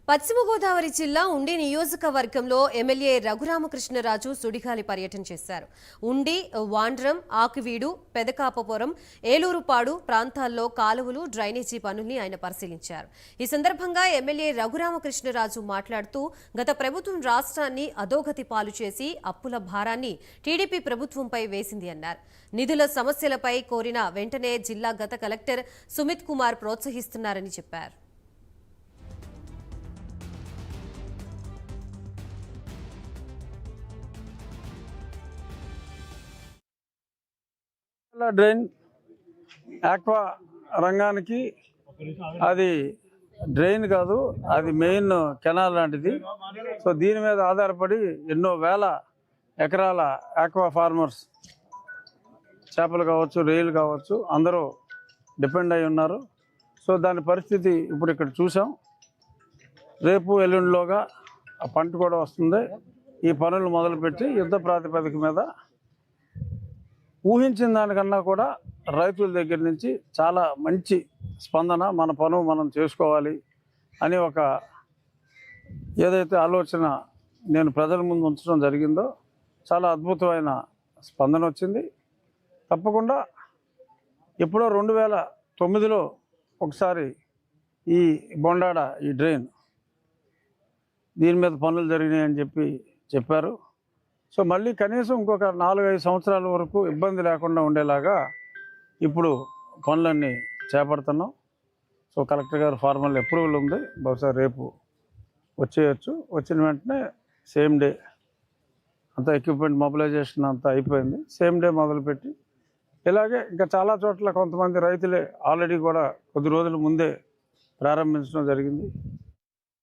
పశ్చిమ గోదావరి జిల్లా ఉండి నియోజకవర్గంలో ఎమ్మెల్యే రఘురామకృష్ణరాజు సుడిగాలి పర్యటన చేశారు. ఉండి, వాండ్రం, ఆకివీడు, పెదకాపపురం, ఏలూరుపాడు ప్రాంతాల్లో కాలువలు, డ్రైనేజీ పనుల్ని ఆయన పరిశీలించారు. ఈ సందర్భంగా ఎమ్మెల్యే రఘురామకృష్ణరాజు మాట్లాడుతూ గత ప్రభుత్వం రాష్ట్రాన్ని అధోగతి పాలు చేసి అప్పుల భారాన్ని టీడీపీ ప్రభుత్వంపై వేసింది అన్నారు. నిధుల సమస్యలపై కోరిన వెంటనే జిల్లా గత కలెక్టర్ సుమిత్ కుమార్ ప్రోత్సహిస్తున్నారని చెప్పారు. డ్రైన్ ఆక్వా రంగానికి అది డ్రైన్ కాదు, అది మెయిన్ కెనాల్ లాంటిది. సో దీని మీద ఆధారపడి ఎన్నో వేల ఎకరాల ఆక్వా ఫార్మర్స్, చేపలు కావచ్చు, రొయ్యలు కావచ్చు, అందరూ డిపెండ్ అయి ఉన్నారు. సో దాని పరిస్థితి ఇప్పుడు ఇక్కడ చూసాం. రేపు ఎల్లుండిలోగా ఆ పంట కూడా వస్తుంది. ఈ పనులు మొదలుపెట్టి యుద్ధ ప్రాతిపదిక మీద ఊహించిన దానికన్నా కూడా రైతుల దగ్గర నుంచి చాలా మంచి స్పందన, మన పను మనం చేసుకోవాలి అని ఒక ఏదైతే ఆలోచన నేను ప్రజల ముందు ఉంచడం జరిగిందో చాలా అద్భుతమైన స్పందన వచ్చింది. తప్పకుండా ఎప్పుడో 2009లో ఒకసారి ఈ బొండాడ ఈ డ్రైన్ దీని మీద పనులు జరిగినాయని చెప్పారు. సో మళ్ళీ కనీసం ఇంకొక 4-5 సంవత్సరాల వరకు ఇబ్బంది లేకుండా ఉండేలాగా ఇప్పుడు పనులన్నీ చేపడుతున్నాం. సో కలెక్టర్ గారు ఫార్మల్ అప్రూవల్ ఉంది. బహుశా రేపు వచ్చేయచ్చు. వచ్చిన వెంటనే సేమ్ డే అంతా ఎక్విప్మెంట్ మొబిలైజేషన్ అంతా అయిపోయింది. సేమ్ డే మొదలుపెట్టి ఇలాగే ఇంకా చాలా చోట్ల కొంతమంది రైతులే ఆల్రెడీ కూడా కొద్ది రోజుల ముందే ప్రారంభించడం జరిగింది.